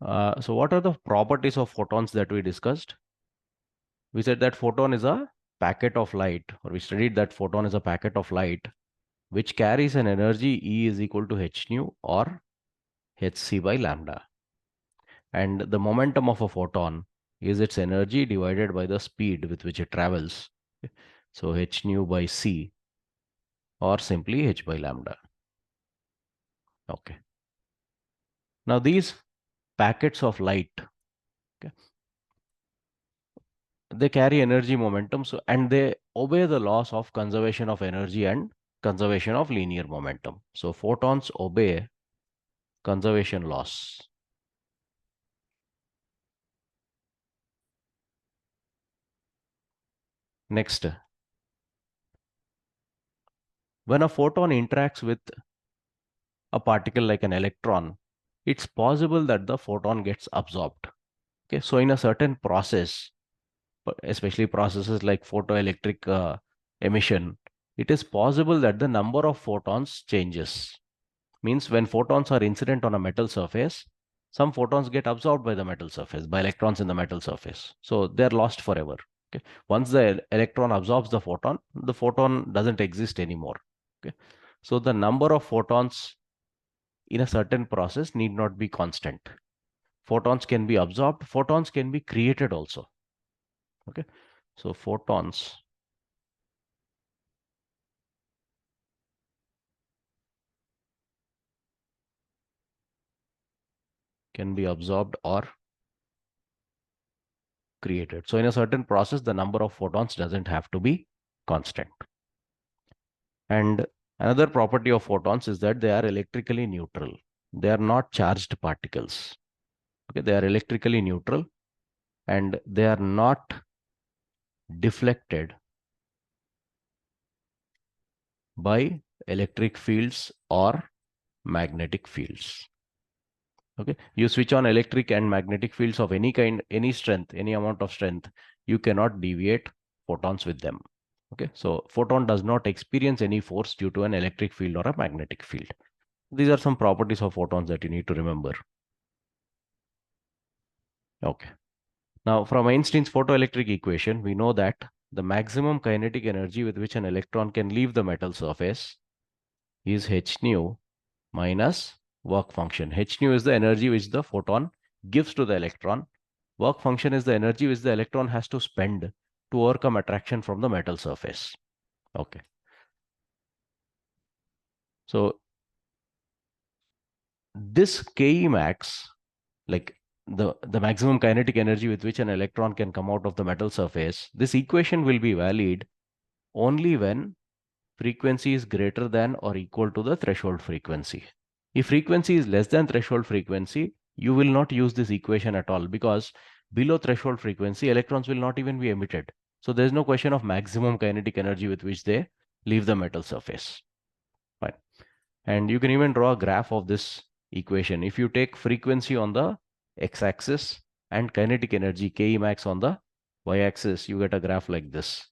So what are the properties of photons that we discussed? We said that photon is a packet of light, or we studied that photon is a packet of light which carries an energy E is equal to h nu or hc by lambda. And the momentum of a photon is its energy divided by the speed with which it travels. So h nu by c, or simply h by lambda. Okay. Now these packets of light, okay, they carry energy momentum, so and they obey the laws of conservation of energy and conservation of linear momentum. So photons obey conservation laws. Next, when a photon interacts with a particle like an electron, it's possible that the photon gets absorbed. Okay, so in a certain process, especially processes like photoelectric emission, it is possible that the number of photons changes. Means when photons are incident on a metal surface, some photons get absorbed by the metal surface, by electrons in the metal surface. So they're lost forever. Okay. Once the electron absorbs the photon doesn't exist anymore. Okay. So the number of photons in a certain process need not be constant. Photons can be absorbed, photons can be created also. Okay. So photons can be absorbed or created. So in a certain process, the number of photons doesn't have to be constant. And another property of photons is that they are electrically neutral. They are not charged particles. Okay, they are electrically neutral and they are not deflected by electric fields or magnetic fields. Okay, you switch on electric and magnetic fields of any kind, any strength, any amount of strength, you cannot deviate photons with them. Okay, so photon does not experience any force due to an electric field or a magnetic field. These are some properties of photons that you need to remember. Okay. Now, from Einstein's photoelectric equation, we know that the maximum kinetic energy with which an electron can leave the metal surface is h nu minus work function. H nu is the energy which the photon gives to the electron. Work function is the energy which the electron has to spend to overcome attraction from the metal surface. Okay. So this Ke max, like the maximum kinetic energy with which an electron can come out of the metal surface, this equation will be valid only when frequency is greater than or equal to the threshold frequency. If frequency is less than threshold frequency, you will not use this equation at all, because below threshold frequency, electrons will not even be emitted. So there's no question of maximum kinetic energy with which they leave the metal surface. Fine. And you can even draw a graph of this equation. If you take frequency on the x-axis and kinetic energy Ke max on the y-axis, you get a graph like this.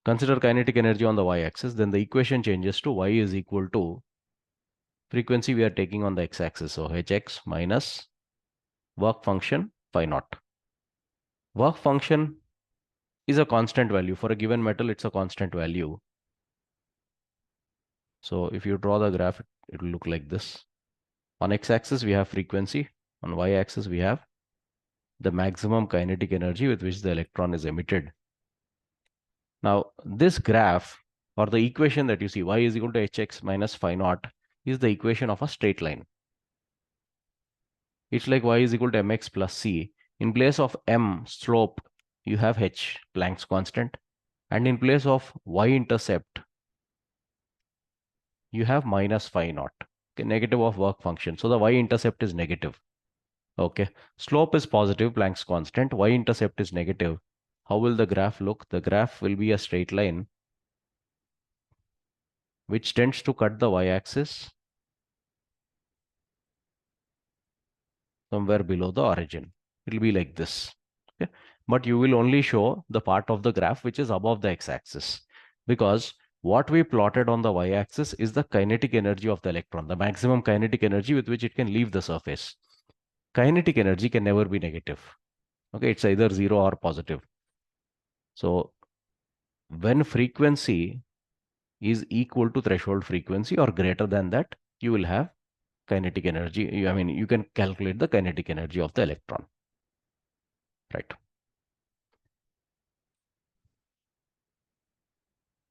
Consider kinetic energy on the y-axis, then the equation changes to y is equal to frequency we are taking on the x-axis. So hx minus work function phi naught. Work function is a constant value. For a given metal, it's a constant value. So if you draw the graph, it will look like this. On x-axis, we have frequency. On y-axis, we have the maximum kinetic energy with which the electron is emitted. Now, this graph, or the equation that you see, y is equal to hx minus phi naught, is the equation of a straight line. It's like y is equal to mx plus c. In place of m slope, you have h, Planck's constant. And in place of y-intercept, you have minus phi naught, okay, negative of work function. So the y-intercept is negative. Okay, slope is positive, Planck's constant. Y-intercept is negative. How will the graph look? The graph will be a straight line which tends to cut the y-axis somewhere below the origin. It will be like this. Okay? But you will only show the part of the graph which is above the x-axis, because What we plotted on the y-axis is the kinetic energy of the electron, the maximum kinetic energy with which it can leave the surface. Kinetic energy can never be negative. Okay, it's either zero or positive. So when frequency is equal to threshold frequency or greater than that, you will have kinetic energy. I mean, you can calculate the kinetic energy of the electron, right?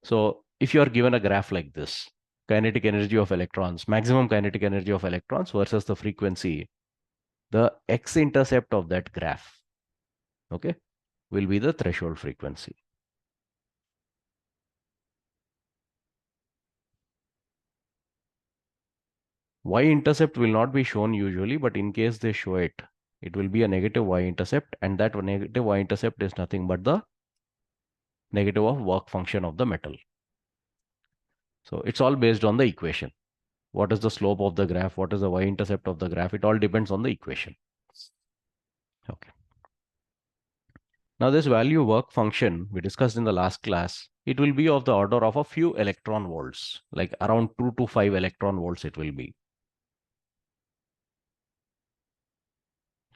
So if you are given a graph like this, kinetic energy of electrons, maximum kinetic energy of electrons versus the frequency, the x-intercept of that graph, okay, will be the threshold frequency. Y-intercept will not be shown usually, but in case they show it, it will be a negative y-intercept, and that negative y-intercept is nothing but the negative of work function of the metal. So it's all based on the equation. What is the slope of the graph? What is the y-intercept of the graph? It all depends on the equation. Okay. Now this value work function we discussed in the last class, it will be of the order of a few electron volts, like around 2 to 5 electron volts it will be.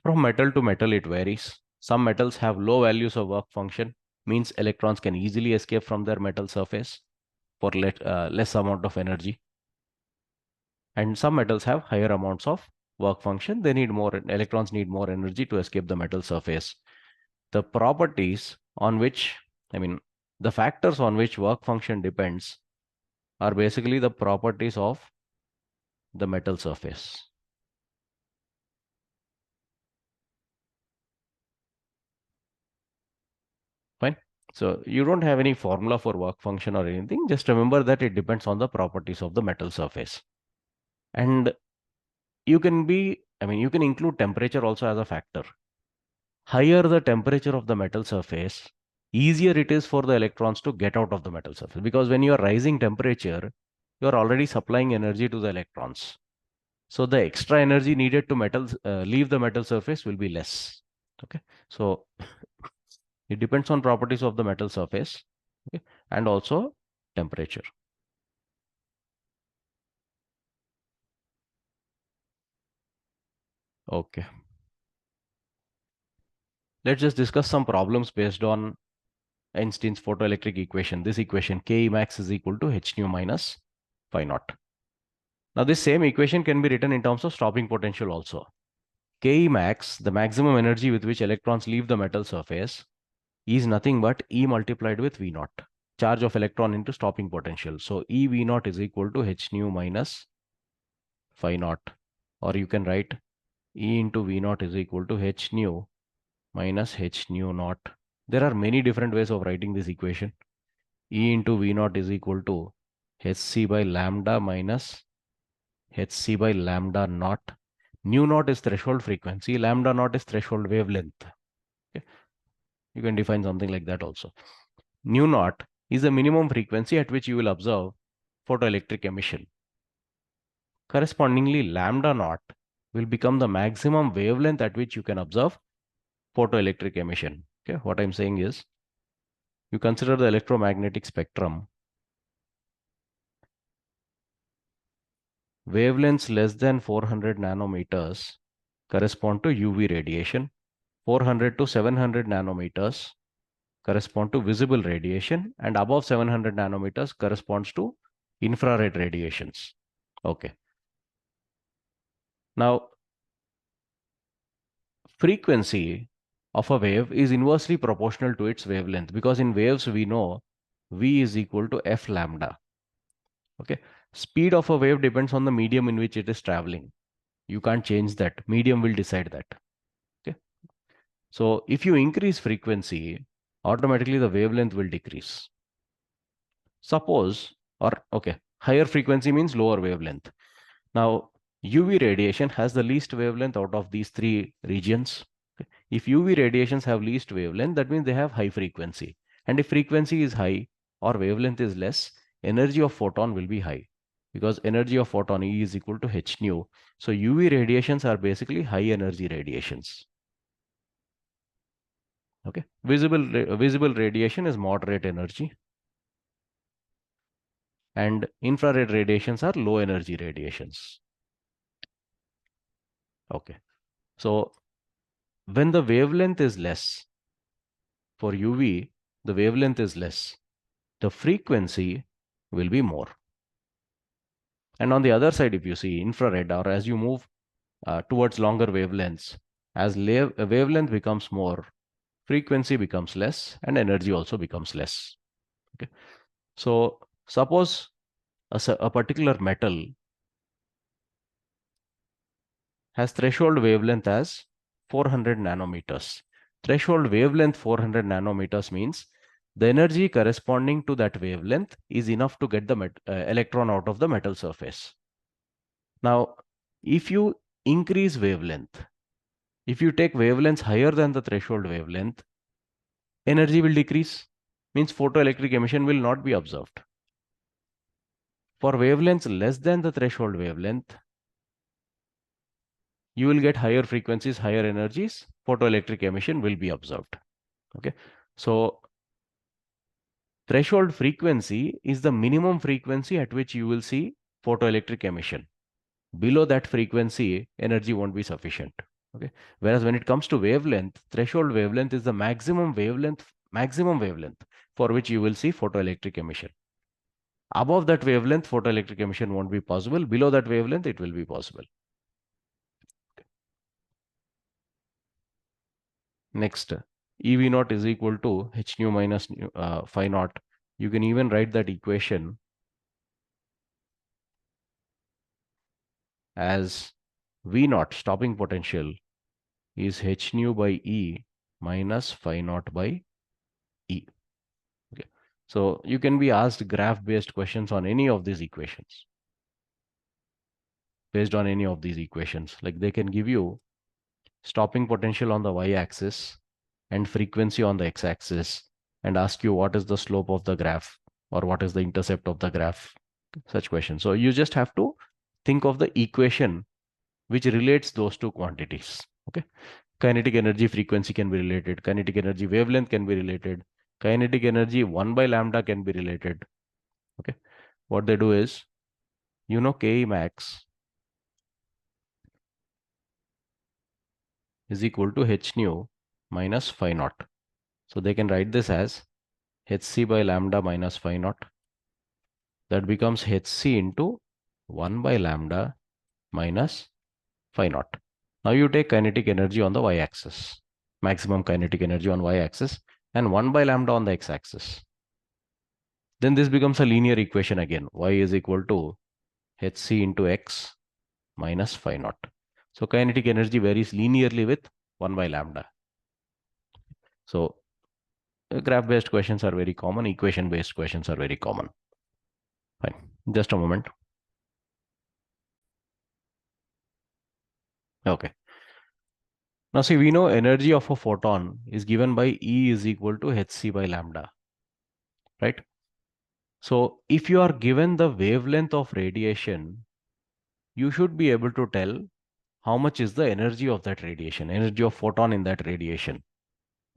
From metal to metal it varies. Some metals have low values of work function, means electrons can easily escape from their metal surface for less amount of energy. And some metals have higher amounts of work function. They need more, electrons need more energy to escape the metal surface. The properties on which, I mean, the factors on which work function depends are basically the properties of the metal surface. Fine. So you don't have any formula for work function or anything. Just remember that it depends on the properties of the metal surface. And you can be, I mean, you can include temperature also as a factor. Higher the temperature of the metal surface, easier it is for the electrons to get out of the metal surface. Because when you are rising temperature, you are already supplying energy to the electrons. So the extra energy needed to leave the metal surface will be less. Okay. So it depends on properties of the metal surface, okay, and also temperature. Okay. Let's just discuss some problems based on Einstein's photoelectric equation. This equation Ke max is equal to h nu minus phi naught. Now this same equation can be written in terms of stopping potential also. Ke max, the maximum energy with which electrons leave the metal surface, is nothing but E multiplied with V naught. Charge of electron into stopping potential. So E V naught is equal to h nu minus phi naught. Or you can write E into V naught is equal to h nu minus h nu naught. There are many different ways of writing this equation. E into V naught is equal to hc by lambda minus hc by lambda naught. Nu naught is threshold frequency, lambda naught is threshold wavelength. Okay. You can define something like that also. Nu naught is the minimum frequency at which you will observe photoelectric emission. Correspondingly, lambda naught will become the maximum wavelength at which you can observe photoelectric emission. Okay, what I'm saying is, you consider the electromagnetic spectrum. Wavelengths less than 400 nanometers correspond to UV radiation. 400 to 700 nanometers correspond to visible radiation, and above 700 nanometers corresponds to infrared radiations. Okay. Now, frequency of a wave is inversely proportional to its wavelength, because in waves we know V is equal to F lambda. Okay. Speed of a wave depends on the medium in which it is traveling. You can't change that. Medium will decide that. Okay. So if you increase frequency, automatically the wavelength will decrease. Suppose, or okay, higher frequency means lower wavelength. Now, UV radiation has the least wavelength out of these three regions. If UV radiations have least wavelength, that means they have high frequency. And if frequency is high or wavelength is less, energy of photon will be high, because energy of photon E is equal to h nu. So UV radiations are basically high energy radiations. Okay, visible radiation is moderate energy. and infrared radiations are low energy radiations. Okay. So when the wavelength is less, for UV, the wavelength is less, the frequency will be more. And on the other side, if you see infrared, or as you move towards longer wavelengths, as wavelength becomes more, frequency becomes less and energy also becomes less. Okay. So suppose a particular metal has threshold wavelength as 400 nanometers. Threshold wavelength 400 nanometers means the energy corresponding to that wavelength is enough to get the electron out of the metal surface. Now, if you increase wavelength, if you take wavelengths higher than the threshold wavelength, energy will decrease, means photoelectric emission will not be observed. For wavelengths less than the threshold wavelength, you will get higher frequencies, higher energies, photoelectric emission will be observed. Okay. So threshold frequency is the minimum frequency at which you will see photoelectric emission. Below that frequency, energy won't be sufficient. Okay. Whereas when it comes to wavelength, threshold wavelength is the maximum wavelength for which you will see photoelectric emission. Above that wavelength, photoelectric emission won't be possible. Below that wavelength, it will be possible. Next, EV naught is equal to h nu minus phi naught. You can even write that equation as V naught, stopping potential, is h nu by E minus phi naught by E. Okay. So you can be asked graph-based questions on any of these equations. Based on any of these equations, like they can give you stopping potential on the y-axis and frequency on the x-axis and ask you what is the slope of the graph or what is the intercept of the graph, such questions. So you just have to think of the equation which relates those two quantities. Okay. Kinetic energy frequency can be related, kinetic energy wavelength can be related, kinetic energy 1 by lambda can be related. Okay. What they do is, you know, Ke max is equal to h nu minus phi naught. So they can write this as hc by lambda minus phi naught. That becomes hc into 1 by lambda minus phi naught. Now you take kinetic energy on the y-axis, maximum kinetic energy on y-axis, and 1 by lambda on the x-axis. Then this becomes a linear equation again. Y is equal to hc into x minus phi naught. So kinetic energy varies linearly with 1 by lambda. So graph-based questions are very common. Equation-based questions are very common. Fine. Just a moment. Okay. Now see, we know energy of a photon is given by E is equal to hc by lambda, right? So if you are given the wavelength of radiation, you should be able to tell how much is the energy of that radiation, energy of photon in that radiation.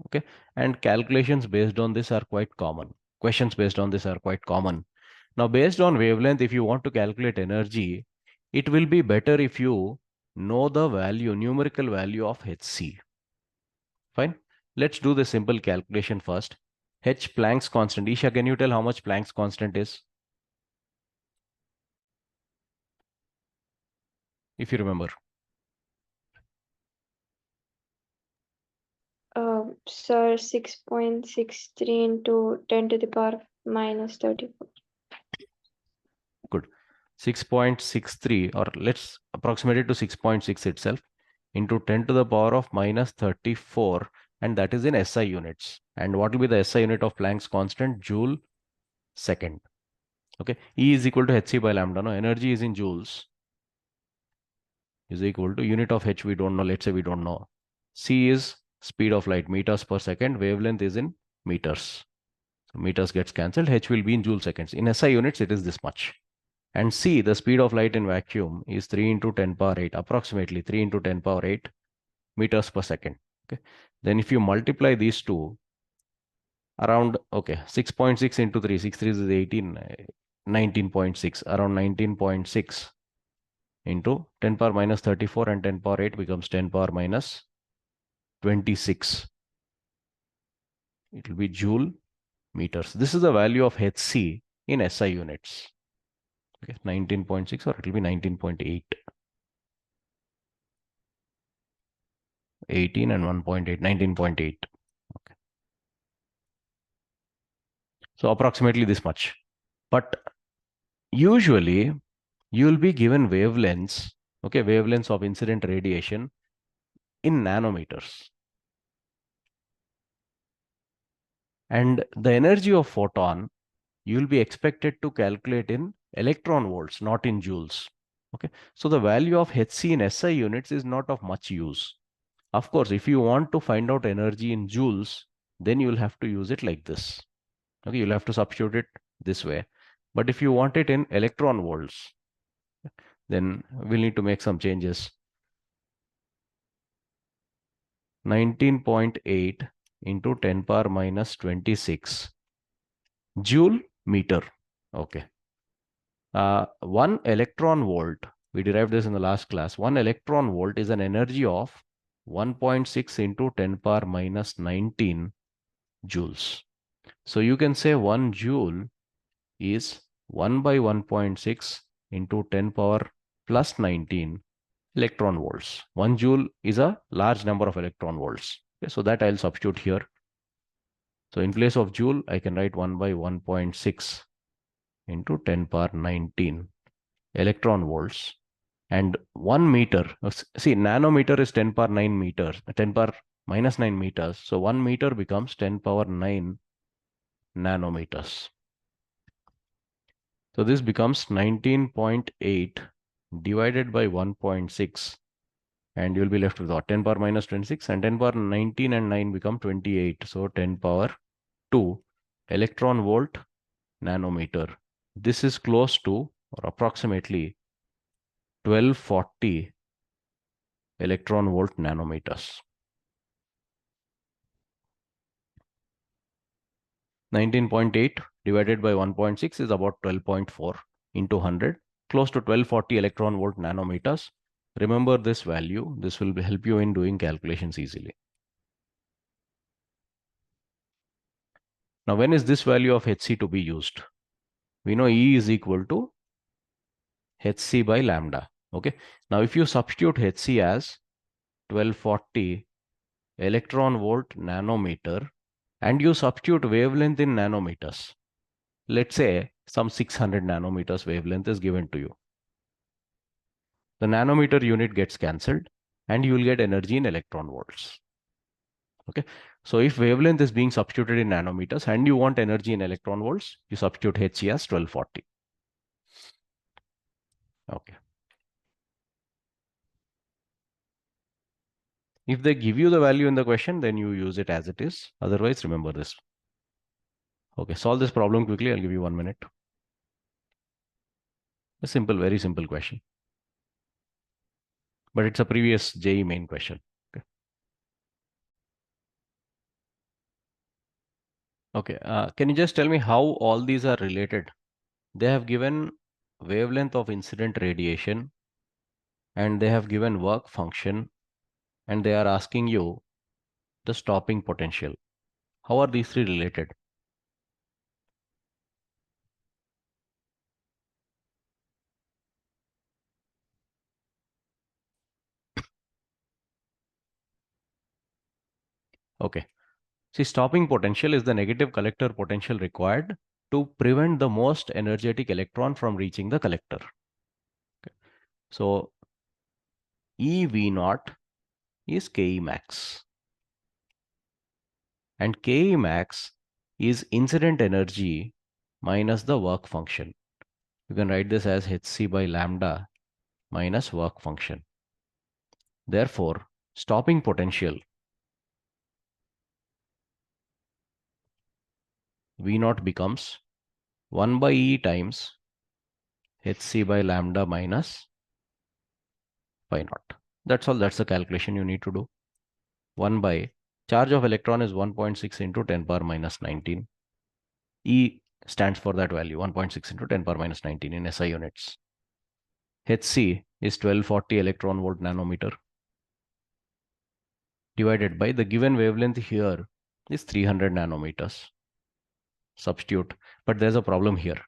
Okay. And calculations based on this are quite common. Questions based on this are quite common. Now, based on wavelength, if you want to calculate energy, it will be better if you know the value, numerical value of hc. Fine. Let's do the simple calculation first. H Planck's constant. Isha, can you tell how much Planck's constant is? If you remember. Sir, 6.63 into 10 to the power minus 34. Good. 6.63, or let's approximate it to 6.6 itself, into 10 to the power of minus 34, and that is in SI units. And what will be the SI unit of Planck's constant? Joule second. Okay. E is equal to hc by lambda. No, energy is in joules, is equal to unit of h we don't know. Let's say we don't know. C is speed of light, meters per second. Wavelength is in meters. So meters gets cancelled. H will be in joule seconds. In SI units, it is this much. And C, the speed of light in vacuum, is 3 into 10 power 8, approximately 3 into 10 power 8 meters per second. Okay. Then if you multiply these two, around, okay, 6.6 into 3, 6 3 is 18. 19.6, around 19.6 into 10 power minus 34 and 10 power 8 becomes 10 power minus 26. It will be joule meters. This is the value of Hc in SI units. Okay, 19.6 or it will be 19.8. 18 and 1.8, 19.8. Okay. So approximately this much. But usually you will be given wavelengths, okay, wavelengths of incident radiation in nanometers. And the energy of photon, you will be expected to calculate in electron volts, not in joules. Okay, so the value of Hc in SI units is not of much use. Of course, if you want to find out energy in joules, then you will have to use it like this. Okay, you'll have to substitute it this way. But if you want it in electron volts, then we'll need to make some changes. 19.8 into 10 power minus 26 joule meter. Okay. 1 electron volt, we derived this in the last class. 1 electron volt is an energy of 1.6 into 10 power minus 19 joules. So you can say 1 joule is 1 by 1.6 into 10 power plus 19 electron volts. 1 joule is a large number of electron volts. Okay, so that I'll substitute here. So in place of joule, I can write 1 by 1.6 into 10 power 19 electron volts. And 1 meter, see, nanometer is 10 power 9 meters, 10 power minus 9 meters. So 1 meter becomes 10 power 9 nanometers. So this becomes 19.8 divided by 1.6, and you'll be left with what? 10 power minus 26, and 10 power 19 and 9 become 28. So 10 power 2 electron volt nanometer. This is close to or approximately 1240 electron volt nanometers. 19.8 divided by 1.6 is about 12.4 into 100, close to 1240 electron volt nanometers. Remember this value. This will help you in doing calculations easily. Now, when is this value of Hc to be used? We know E is equal to Hc by lambda. Okay. Now, if you substitute Hc as 1240 electron volt nanometer and you substitute wavelength in nanometers, let's say some 600 nanometers wavelength is given to you. The nanometer unit gets cancelled and you will get energy in electron volts. Okay. So if wavelength is being substituted in nanometers and you want energy in electron volts, you substitute Hc as 1240. Okay. If they give you the value in the question, then you use it as it is. Otherwise, remember this. Okay, solve this problem quickly. I'll give you 1 minute. A simple, very simple question. But it's a previous JEE main question. Okay. Okay. Can you just tell me how all these are related? They have given wavelength of incident radiation and they have given work function and they are asking you the stopping potential. How are these three related? Okay. See, stopping potential is the negative collector potential required to prevent the most energetic electron from reaching the collector. Okay. So EV naught is Ke max. And Ke max is incident energy minus the work function. You can write this as Hc by lambda minus work function. Therefore, stopping potential V naught becomes 1 by E times Hc by lambda minus phi naught. That's all. That's the calculation you need to do. 1 by charge of electron is 1.6 into 10 power minus 19. E stands for that value, 1.6 into 10 power minus 19 in SI units. Hc is 1240 electron volt nanometer divided by the given wavelength here is 300 nanometers. Substitute, but there's a problem here.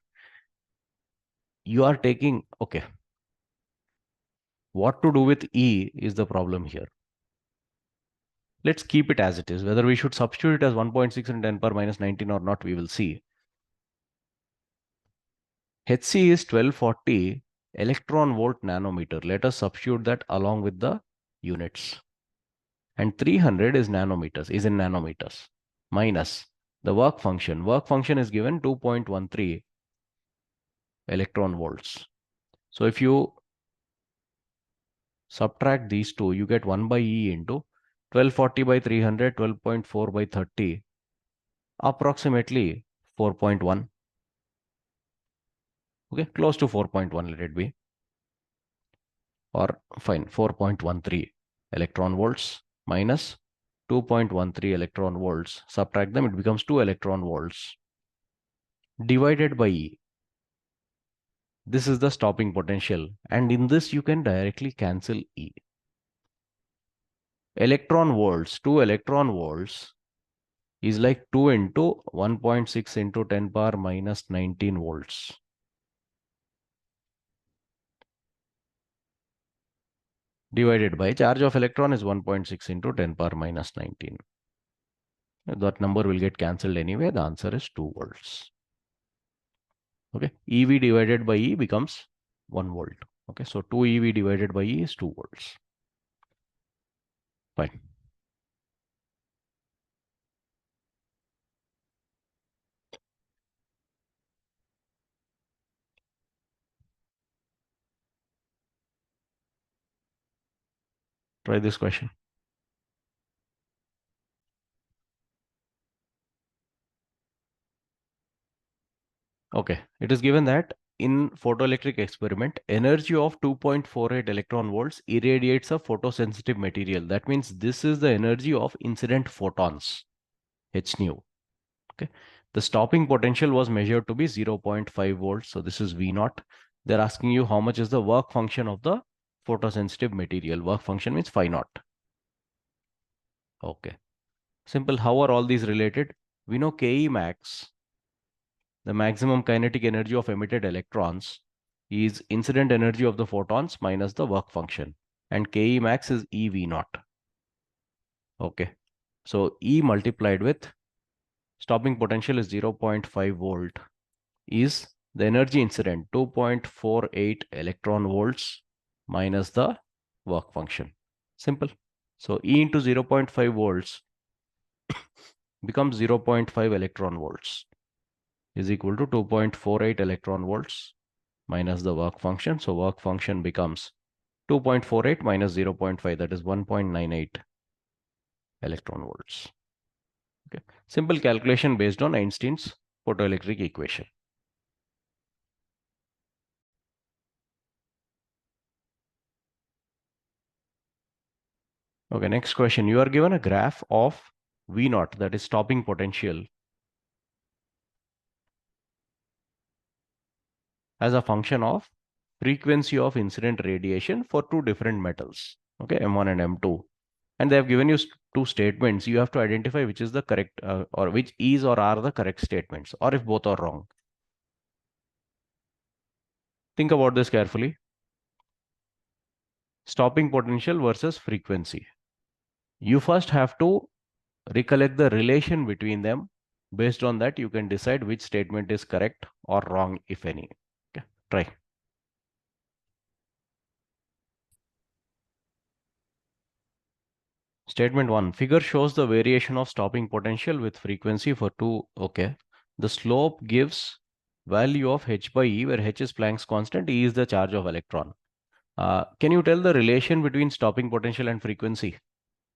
You are taking, okay, what to do with E is the problem here. Let's keep it as it is. Whether we should substitute it as 1.6 and 10 power minus 19 or not, we will see. Hc is 1240 electron volt nanometer. Let us substitute that along with the units. And 300 is nanometers, is in nanometers, minus the work function. Work function is given 2.13 electron volts. So if you subtract these two, you get 1 by E into 1240 by 300, 12.4 by 30, approximately 4.1. Okay, close to 4.1, let it be. Or fine, 4.13 electron volts minus 2.13 electron volts. Subtract them, it becomes 2 electron volts divided by E. This is the stopping potential, and in this you can directly cancel E. Electron volts, 2 electron volts is like 2 into 1.6 into 10 power minus 19 volts. Divided by charge of electron is 1.6 into 10 power minus 19. That number will get cancelled anyway. The answer is 2 volts. Okay, EV divided by E becomes 1 volt. Okay, so 2 EV divided by E is 2 volts. Fine. Try this question. Okay, it is given that in photoelectric experiment, energy of 2.48 electron volts irradiates a photosensitive material. That means this is the energy of incident photons, h nu. Okay, the stopping potential was measured to be 0.5 volts. So this is V naught. They're asking you how much is the work function of the photosensitive material. Work function means phi naught. Okay, simple. How are all these related? We know Ke max, the maximum kinetic energy of emitted electrons, is incident energy of the photons minus the work function, and Ke max is EV naught. Okay, so E multiplied with stopping potential is 0.5 volt is the energy incident 2.48 electron volts minus the work function. Simple. So E into 0.5 volts becomes 0.5 electron volts is equal to 2.48 electron volts minus the work function. So work function becomes 2.48 minus 0.5, that is 1.98 electron volts. Okay. Simple calculation based on Einstein's photoelectric equation. Okay, next question. You are given a graph of V naught, that is stopping potential, as a function of frequency of incident radiation for two different metals, okay, M1 and M2. And they have given you two statements. You have to identify which is the correct or which is or are the correct statements, or if both are wrong. Think about this carefully. Stopping potential versus frequency. You first have to recollect the relation between them. Based on that, you can decide which statement is correct or wrong, if any. Okay, try. Statement 1. Figure shows the variation of stopping potential with frequency for two. Okay. The slope gives value of h by E, where h is Planck's constant, E is the charge of electron. Can you tell the relation between stopping potential and frequency?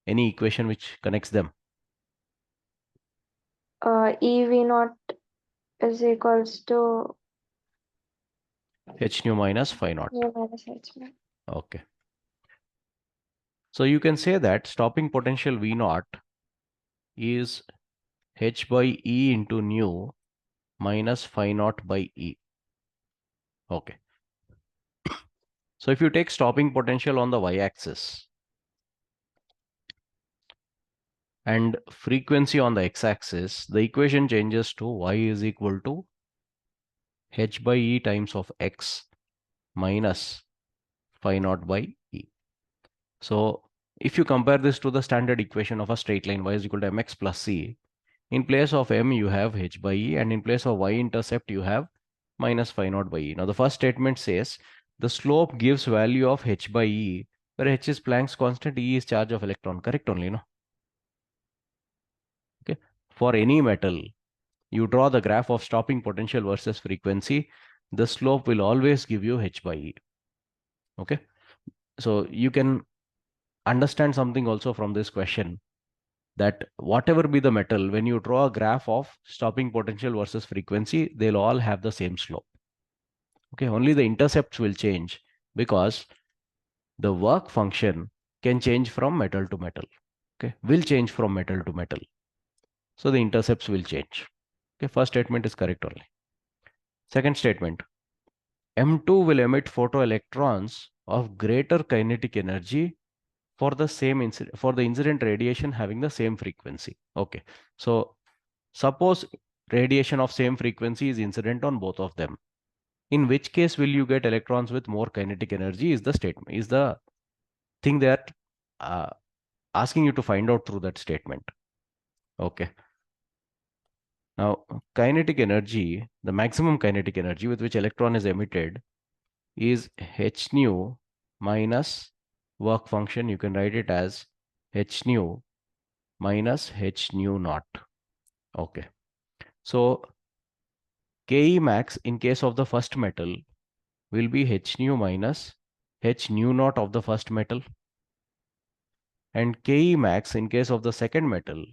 Any equation which connects them? EV naught is equals to H nu minus phi naught. U minus H naught. Okay. So you can say that stopping potential V naught is h by E into nu minus phi naught by E. Okay. So if you take stopping potential on the y-axis and frequency on the x-axis, the equation changes to y is equal to h by E times of x minus phi naught by E. So if you compare this to the standard equation of a straight line, y is equal to mx plus c, in place of m you have h by E, and in place of y-intercept you have minus phi naught by E. Now the first statement says the slope gives value of h by E, where h is Planck's constant, E is charge of electron. Correct only, no? Okay. For any metal, you draw the graph of stopping potential versus frequency, the slope will always give you h by E. Okay. So you can understand something also from this question, that whatever be the metal, when you draw a graph of stopping potential versus frequency, they'll all have the same slope. Okay, only the intercepts will change because the work function can change from metal to metal. Okay, will change from metal to metal. So the intercepts will change. Okay, first statement is correct only. Second statement, M2 will emit photoelectrons of greater kinetic energy for the same for the incident radiation having the same frequency. Okay, so suppose radiation of same frequency is incident on both of them. In which case will you get electrons with more kinetic energy is the statement, is the thing they are asking you to find out through that statement. Okay. Now, kinetic energy, the maximum kinetic energy with which electron is emitted is h nu minus work function. You can write it as h nu minus h nu naught. Okay. So Ke max in case of the first metal will be h nu minus h nu naught of the first metal, and Ke max in case of the second metal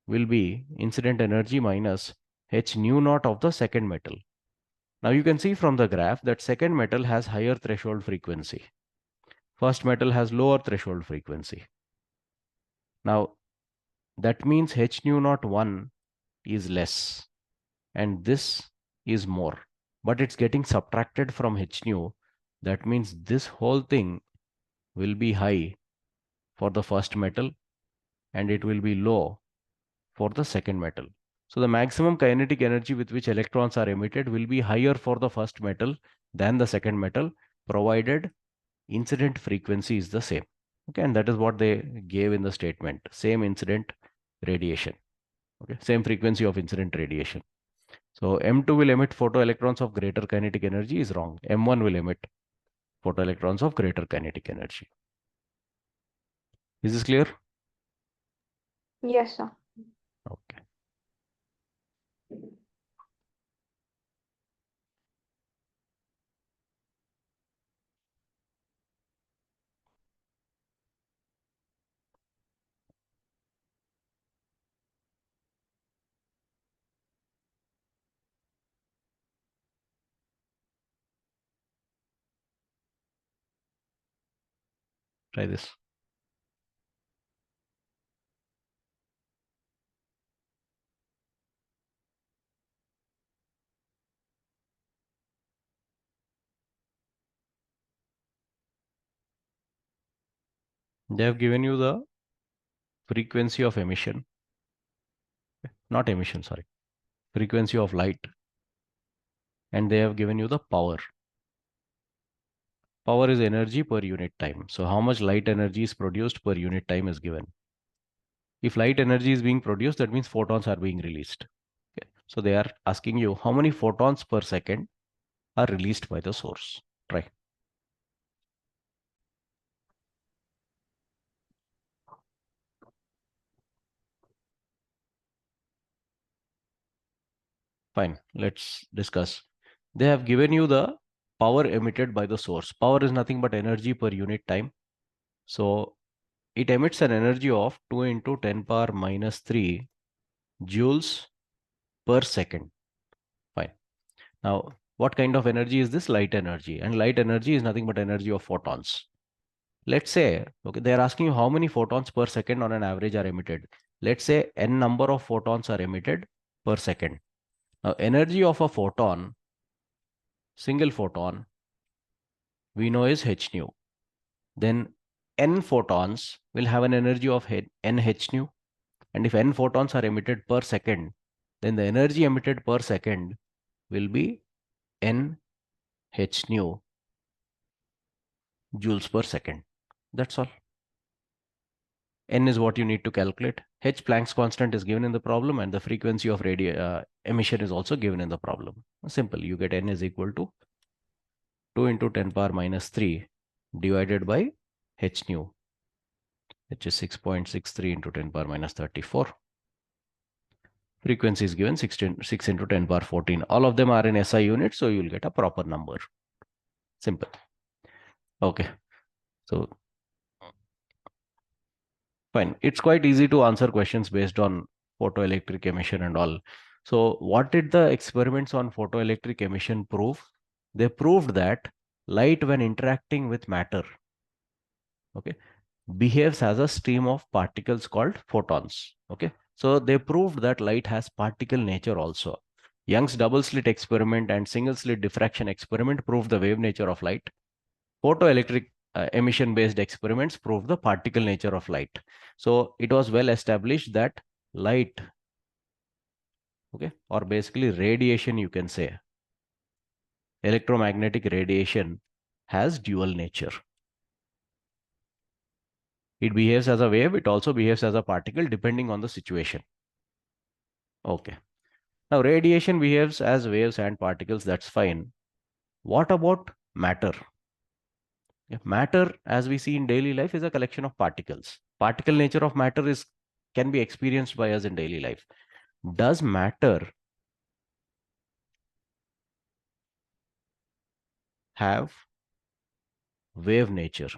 will be incident energy minus h nu naught of the second metal. Now you can see from the graph that second metal has higher threshold frequency. First metal has lower threshold frequency. Now that means h nu naught 1 is less and this is more, but it's getting subtracted from h nu. That means this whole thing will be high for the first metal and it will be low for the second metal. So the maximum kinetic energy with which electrons are emitted will be higher for the first metal than the second metal, provided incident frequency is the same. Okay, and that is what they gave in the statement, same incident radiation. Okay, same frequency of incident radiation. So M2 will emit photoelectrons of greater kinetic energy is wrong. M1 will emit photoelectrons of greater kinetic energy. Is this clear? Yes, sir. Okay. Try this. They have given you the frequency of emission, not emission, sorry, frequency of light, and they have given you the power. Power is energy per unit time. So how much light energy is produced per unit time is given. If light energy is being produced, that means photons are being released. Okay. So they are asking you how many photons per second are released by the source. Try. Fine, let's discuss. They have given you the power emitted by the source. Power is nothing but energy per unit time. So it emits an energy of 2 into 10 power minus 3 joules per second. Fine. Now, what kind of energy is this? Light energy. And light energy is nothing but energy of photons. Let's say, okay, they're asking you how many photons per second on an average are emitted. Let's say n number of photons are emitted per second. Now, energy of a photon, single photon, we know is h nu. Then n photons will have an energy of n h nu. And if n photons are emitted per second, then the energy emitted per second will be n h nu joules per second. That's all. N is what you need to calculate. H Planck's constant is given in the problem, and the frequency of emission is also given in the problem. Simple. You get N is equal to 2 into 10 power minus 3 divided by h nu, which is 6.63 into 10 power minus 34. Frequency is given 6 into 10 power 14. All of them are in SI units, so you will get a proper number. Simple. Okay. So fine. It's quite easy to answer questions based on photoelectric emission and all. So what did the experiments on photoelectric emission prove? They proved that light, when interacting with matter, okay, behaves as a stream of particles called photons. Okay. So they proved that light has particle nature also. Young's double slit experiment and single slit diffraction experiment proved the wave nature of light. Photoelectric emission based experiments prove the particle nature of light. So it was well established that light, okay, or basically radiation, you can say, electromagnetic radiation has dual nature. It behaves as a wave, it also behaves as a particle depending on the situation. Okay. Now radiation behaves as waves and particles, that's fine. What about matter? Matter, as we see in daily life, is a collection of particles. Particle nature of matter can be experienced by us in daily life. Does matter have wave nature?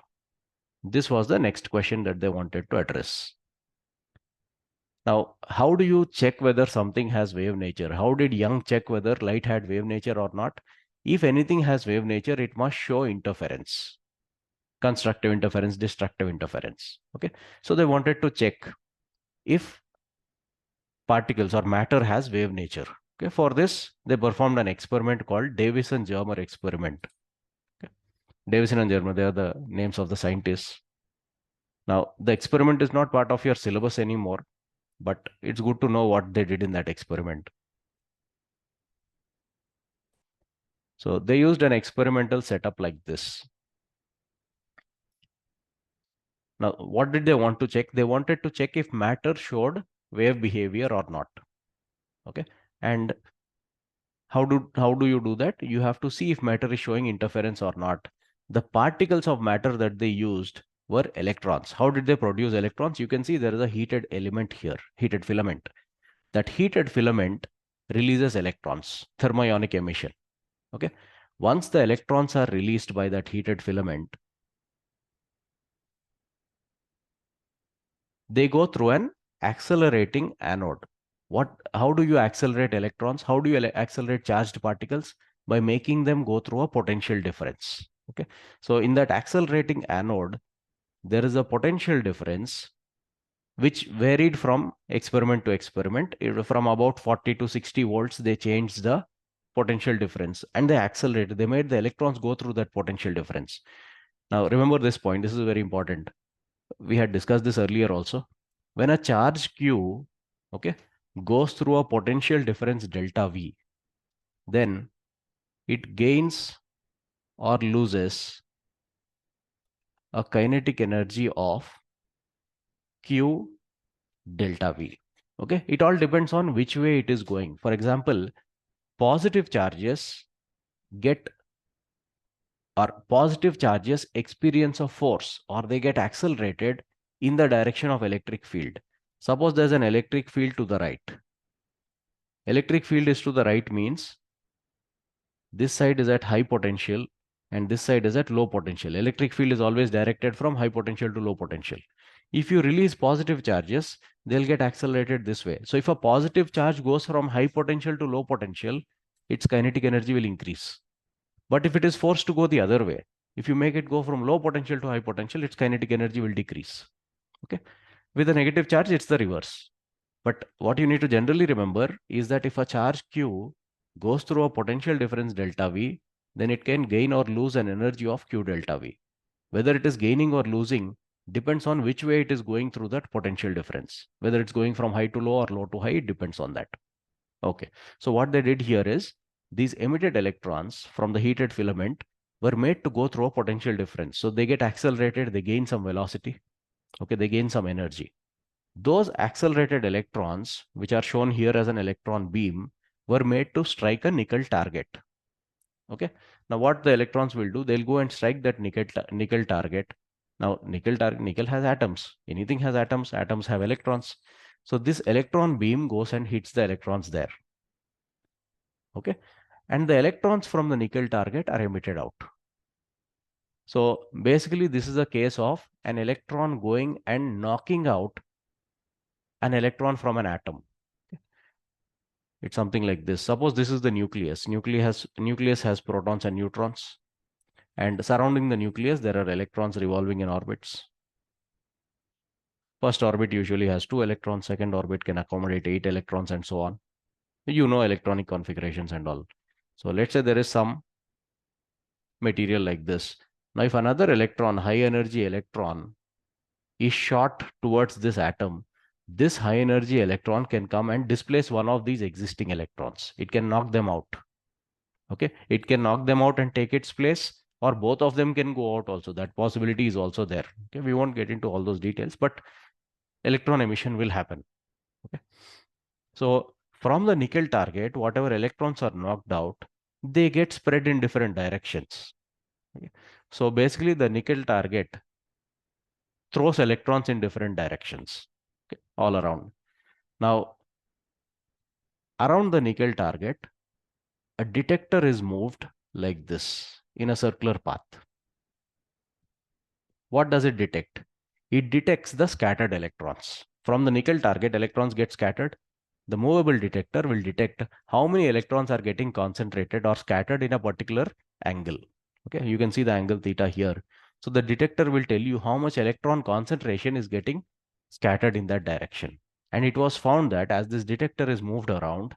This was the next question that they wanted to address. Now, how do you check whether something has wave nature? How did Young check whether light had wave nature or not? If anything has wave nature, it must show interference. Constructive interference, destructive interference. Okay. So they wanted to check if particles or matter has wave nature. Okay. For this, they performed an experiment called Davisson Germer experiment. Okay. Davisson and Germer, they are the names of the scientists. Now, the experiment is not part of your syllabus anymore, but it's good to know what they did in that experiment. So they used an experimental setup like this. Now, what did they want to check? They wanted to check if matter showed wave behavior or not. Okay. And how do you do that? You have to see if matter is showing interference or not. The particles of matter that they used were electrons. How did they produce electrons? You can see there is a heated element here, heated filament. That heated filament releases electrons, thermionic emission. Okay. Once the electrons are released by that heated filament, they go through an accelerating anode. How do you accelerate electrons? How do you accelerate charged particles? By making them go through a potential difference. Okay. So in that accelerating anode, there is a potential difference which varied from experiment to experiment. From about 40 to 60 volts, they changed the potential difference and they accelerated. They made the electrons go through that potential difference. Now, remember this point. This is very important. We had discussed this earlier also. When a charge Q, okay, goes through a potential difference delta V, then it gains or loses a kinetic energy of Q delta V. Okay, it all depends on which way it is going. For example, positive charges experience a force, or they get accelerated in the direction of electric field. Suppose there's an electric field to the right. Electric field is to the right means this side is at high potential and this side is at low potential. Electric field is always directed from high potential to low potential. If you release positive charges, they'll get accelerated this way. So if a positive charge goes from high potential to low potential, its kinetic energy will increase. But if it is forced to go the other way, if you make it go from low potential to high potential, its kinetic energy will decrease. Okay. With a negative charge, it's the reverse. But what you need to generally remember is that if a charge Q goes through a potential difference delta V, then it can gain or lose an energy of Q delta V. Whether it is gaining or losing depends on which way it is going through that potential difference. Whether it's going from high to low or low to high, it depends on that. Okay, so what they did here is these emitted electrons from the heated filament were made to go through a potential difference. So they get accelerated, they gain some velocity, okay, they gain some energy. Those accelerated electrons, which are shown here as an electron beam, were made to strike a nickel target. Okay, now what the electrons will do, they'll go and strike that nickel target. Now nickel has atoms, anything has atoms, atoms have electrons. So this electron beam goes and hits the electrons there. Okay, and the electrons from the nickel target are emitted out. So basically this is a case of an electron going and knocking out an electron from an atom. It's something like this. Suppose this is the nucleus. Nucleus has protons and neutrons, and surrounding the nucleus there are electrons revolving in orbits. First orbit usually has 2 electrons, second orbit can accommodate 8 electrons, and so on. You know electronic configurations and all. So let's say there is some material like this. Now if another electron, high energy electron, is shot towards this atom, this high energy electron can come and displace one of these existing electrons. It can knock them out. Okay, it can knock them out and take its place, or both of them can go out also. That possibility is also there. Okay, we won't get into all those details, but electron emission will happen. Okay, so from the nickel target, whatever electrons are knocked out, they get spread in different directions. Okay? So basically the nickel target throws electrons in different directions, okay, all around. Now around the nickel target, a detector is moved like this in a circular path. What does it detect? It detects the scattered electrons. From the nickel target, electrons get scattered. The movable detector will detect how many electrons are getting concentrated or scattered in a particular angle. Okay, you can see the angle theta here. So the detector will tell you how much electron concentration is getting scattered in that direction. And it was found that as this detector is moved around,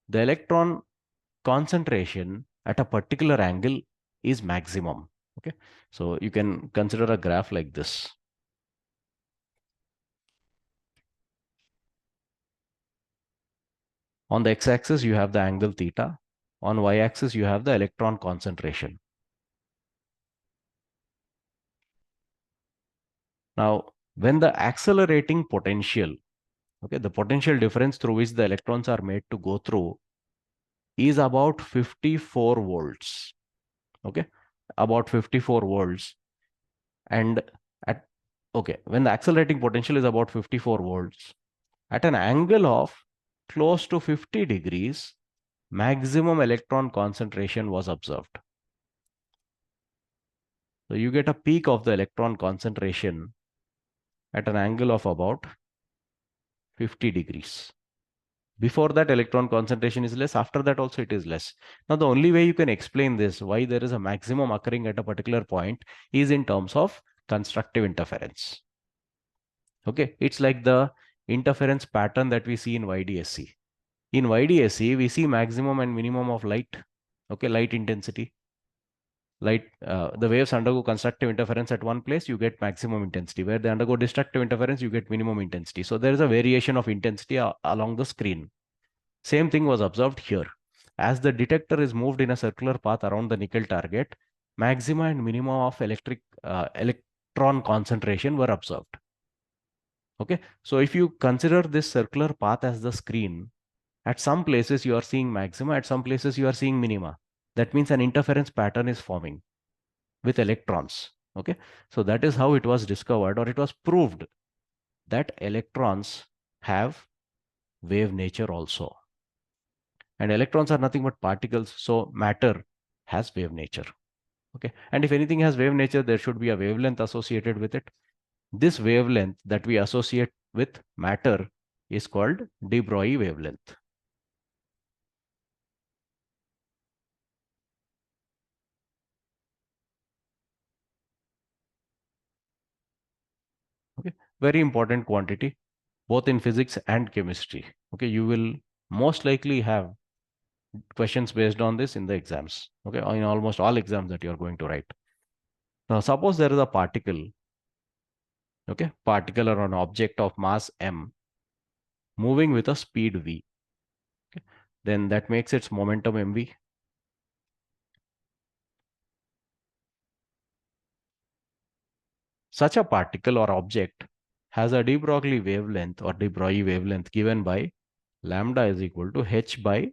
the electron concentration at a particular angle is maximum. Okay, so you can consider a graph like this. On the x-axis, you have the angle theta. On y-axis, you have the electron concentration. Now, when the accelerating potential, okay, the potential difference through which the electrons are made to go through is about 54 volts. Okay, about 54 volts. And at, okay, when the accelerating potential is about 54 volts, at an angle of close to 50 degrees, maximum electron concentration was observed. So you get a peak of the electron concentration at an angle of about 50 degrees. Before that, electron concentration is less. After that also it is less. Now the only way you can explain this, why there is a maximum occurring at a particular point, is in terms of constructive interference. Okay, it's like the interference pattern that we see in YDSC. In YDSC, we see maximum and minimum of light. Okay, light intensity. The waves undergo constructive interference at one place, you get maximum intensity. Where they undergo destructive interference, you get minimum intensity. So there is a variation of intensity along the screen. Same thing was observed here. As the detector is moved in a circular path around the nickel target, maxima and minima of electron concentration were observed. Okay, so if you consider this circular path as the screen, at some places you are seeing maxima, at some places you are seeing minima. That means an interference pattern is forming with electrons. Okay, so that is how it was discovered, or it was proved, that electrons have wave nature also. And electrons are nothing but particles, so matter has wave nature. Okay, and if anything has wave nature, there should be a wavelength associated with it. This wavelength that we associate with matter is called de Broglie wavelength. Okay, very important quantity. both in physics and chemistry. Okay, you will most likely have questions based on this in the exams. Okay, in almost all exams that you are going to write. Now, suppose there is a particle, okay, particle or an object of mass m moving with a speed v. Okay, then that makes its momentum mv. Such a particle or object has a de Broglie wavelength or de Broglie wavelength given by lambda is equal to h by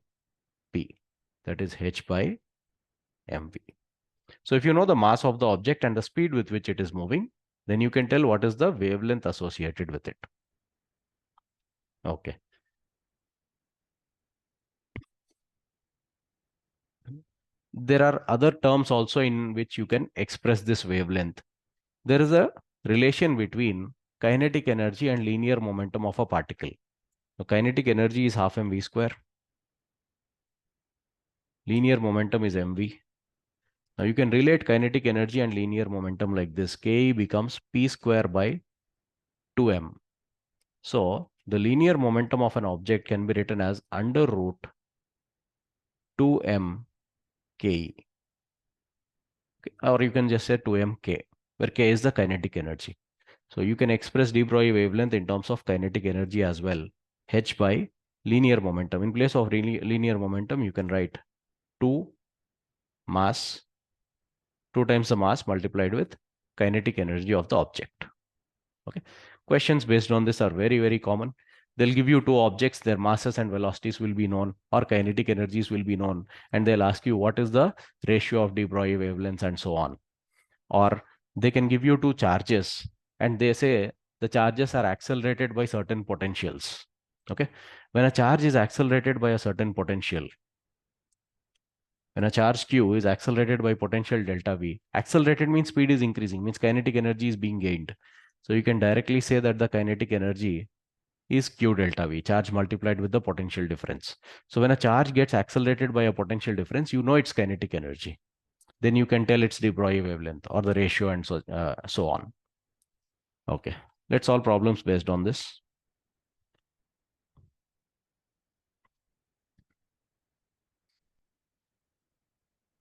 p, that is h by mv. So if you know the mass of the object and the speed with which it is moving, then you can tell what is the wavelength associated with it. Okay. There are other terms also in which you can express this wavelength. There is a relation between kinetic energy and linear momentum of a particle. So kinetic energy is half mv square. Linear momentum is mv. Now you can relate kinetic energy and linear momentum like this. Ke becomes p square by 2m. So the linear momentum of an object can be written as under root 2m ke. Or you can just say 2m k, where k is the kinetic energy. So you can express de Broglie wavelength in terms of kinetic energy as well. H by linear momentum. In place of linear momentum, you can write 2 mass, 2 times the mass multiplied with kinetic energy of the object. Okay. Questions based on this are very, very common. They'll give you two objects, their masses and velocities will be known, or kinetic energies will be known, and they'll ask you what is the ratio of de Broglie wavelengths and so on. Or they can give you two charges and they say the charges are accelerated by certain potentials. Okay. When a charge is accelerated by a certain potential, when a charge q is accelerated by potential delta v, accelerated means speed is increasing, means kinetic energy is being gained. So you can directly say that the kinetic energy is q delta v, charge multiplied with the potential difference. So when a charge gets accelerated by a potential difference, you know its kinetic energy. Then you can tell its de Broglie wavelength or the ratio and so on. Okay, let's solve problems based on this.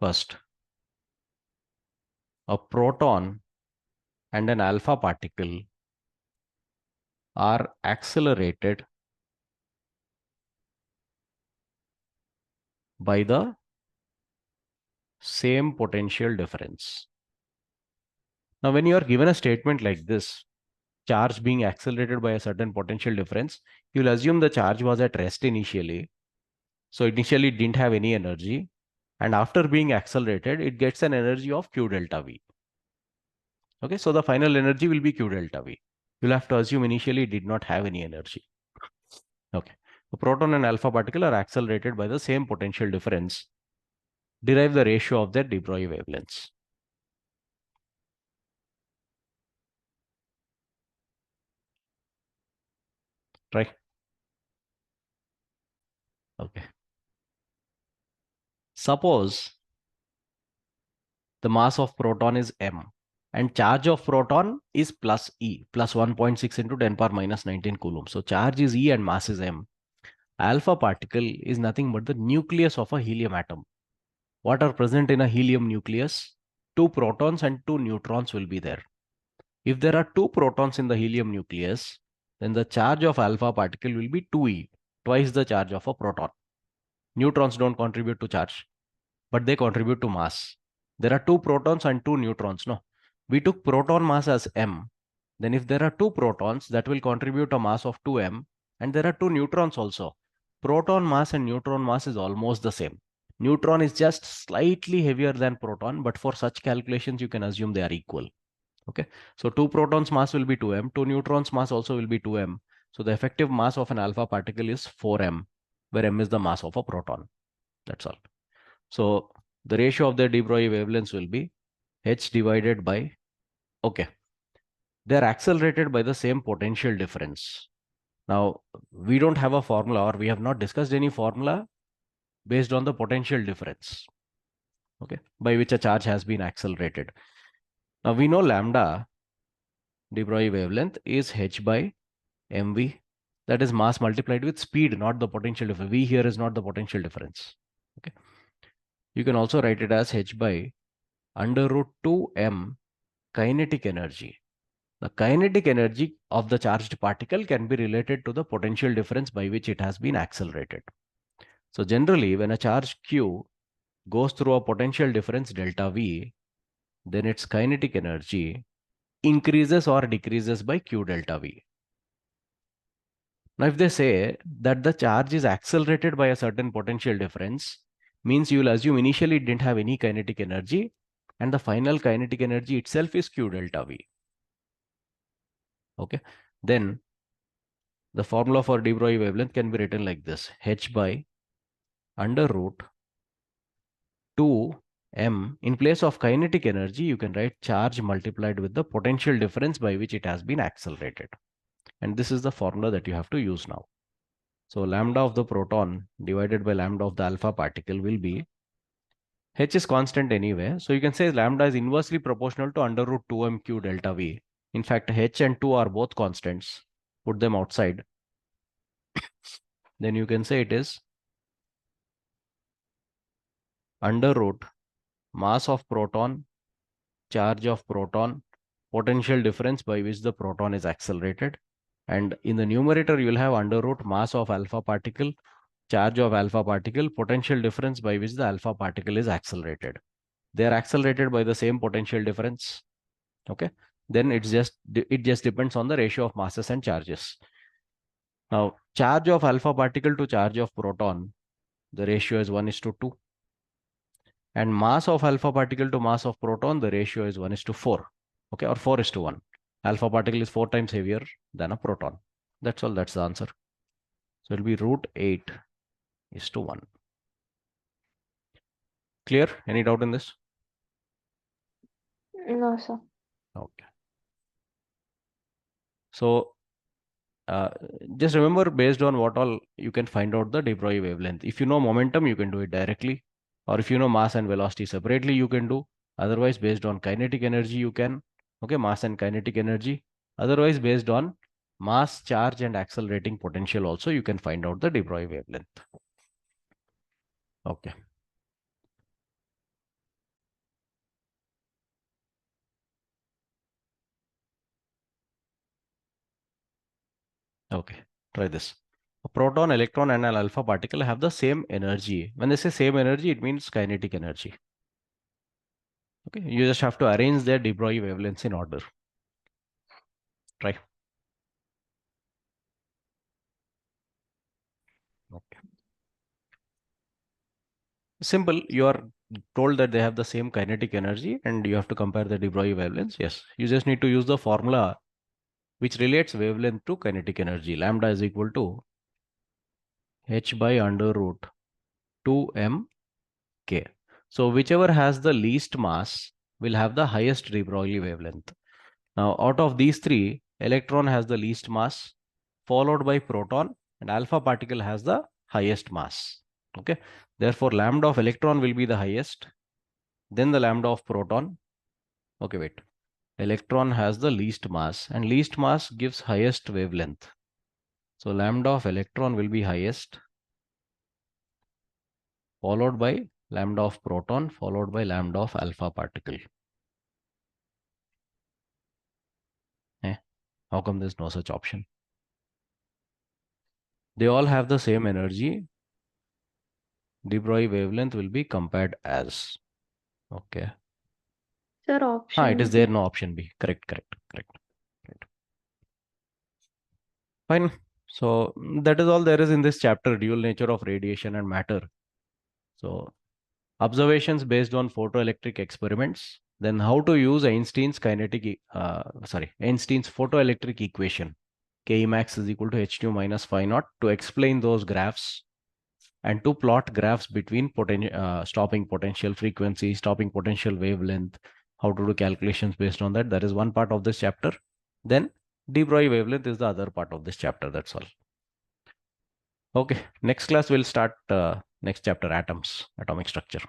First, a proton and an alpha particle are accelerated by the same potential difference. Now, when you are given a statement like this, charge being accelerated by a certain potential difference, you'll assume the charge was at rest initially. So initially it didn't have any energy. And after being accelerated, it gets an energy of q delta v. Okay, so the final energy will be q delta v. You'll have to assume initially it did not have any energy. Okay, the proton and alpha particle are accelerated by the same potential difference. Derive the ratio of their de Broglie wavelengths. Right? Okay. Suppose the mass of proton is m and charge of proton is plus e, plus 1.6 into 10 power minus 19 coulomb. So charge is e and mass is m. Alpha particle is nothing but the nucleus of a helium atom. What are present in a helium nucleus? 2 protons and 2 neutrons will be there. If there are 2 protons in the helium nucleus, then the charge of alpha particle will be 2e, twice the charge of a proton. Neutrons don't contribute to charge, but they contribute to mass. There are 2 protons and 2 neutrons. No, we took proton mass as m. Then if there are 2 protons, that will contribute a mass of 2m, and there are 2 neutrons also. Proton mass and neutron mass is almost the same. Neutron is just slightly heavier than proton, but for such calculations, you can assume they are equal. Okay, so 2 protons mass will be 2m, 2 neutrons mass also will be 2m. So the effective mass of an alpha particle is 4m, where m is the mass of a proton. That's all. So the ratio of their de Broglie wavelengths will be h divided by, okay, they are accelerated by the same potential difference. Now, we don't have a formula, or we have not discussed any formula based on the potential difference, okay, by which a charge has been accelerated. Now we know lambda de Broglie wavelength is h by mv. That is mass multiplied with speed, not the potential difference. V here is not the potential difference. Okay. You can also write it as h by under root 2m kinetic energy. The kinetic energy of the charged particle can be related to the potential difference by which it has been accelerated. So generally, when a charge q goes through a potential difference delta V, then its kinetic energy increases or decreases by q delta V. Now, if they say that the charge is accelerated by a certain potential difference, means you will assume initially it didn't have any kinetic energy, and the final kinetic energy itself is q delta V. Okay. Then the formula for de Broglie wavelength can be written like this: h by under root 2m. In place of kinetic energy, you can write charge multiplied with the potential difference by which it has been accelerated. And this is the formula that you have to use now. So lambda of the proton divided by lambda of the alpha particle will be, h is constant anyway, so you can say lambda is inversely proportional to under root 2m q delta V. In fact, h and 2 are both constants. Put them outside. Then you can say it is under root mass of proton, charge of proton, potential difference by which the proton is accelerated. And in the numerator, you will have under root mass of alpha particle, charge of alpha particle, potential difference by which the alpha particle is accelerated. They are accelerated by the same potential difference. Okay. Then it just depends on the ratio of masses and charges. Now, charge of alpha particle to charge of proton, the ratio is 1:2. And mass of alpha particle to mass of proton, the ratio is 1:4. Okay, or 4:1. Alpha particle is 4 times heavier than a proton. That's all. That's the answer. So it will be root 8:1. Clear? Any doubt in this? No, sir. Okay. So just remember, based on what all you can find out the de Broglie wavelength. If you know momentum, you can do it directly. Or if you know mass and velocity separately, you can do. Otherwise, based on kinetic energy, you can. Okay, mass and kinetic energy. Otherwise, based on mass, charge, and accelerating potential also, you can find out the de Broglie wavelength. Okay. Okay, try this. A proton, electron, and an alpha particle have the same energy. When they say same energy, it means kinetic energy. Okay, you just have to arrange their de Broglie wavelengths in order. Try. Okay. Simple. You are told that they have the same kinetic energy and you have to compare the de Broglie wavelengths. Yes, you just need to use the formula which relates wavelength to kinetic energy. Lambda is equal to h by under root 2m k. So whichever has the least mass will have the highest de Broglie wavelength. Now, out of these three, electron has the least mass, followed by proton, and alpha particle has the highest mass. Okay. Therefore, lambda of electron will be the highest, then the lambda of proton. Okay, wait. Electron has the least mass, and least mass gives highest wavelength. So lambda of electron will be highest, followed by lambda of proton, followed by lambda of alpha particle. How come there's no such option? They all have the same energy. De Broglie wavelength will be compared as. Okay. Sir, option It is B. there, no option B. Correct. Fine. So that is all there is in this chapter, dual nature of radiation and matter. So observations based on photoelectric experiments, then how to use Einstein's Einstein's photoelectric equation, K max is equal to h2 minus phi naught, to explain those graphs and to plot graphs between stopping potential frequency, stopping potential wavelength, how to do calculations based on that. That is one part of this chapter. Then de Broglie wavelength is the other part of this chapter. That's all. Okay, next class we'll start next chapter, atoms, atomic structure.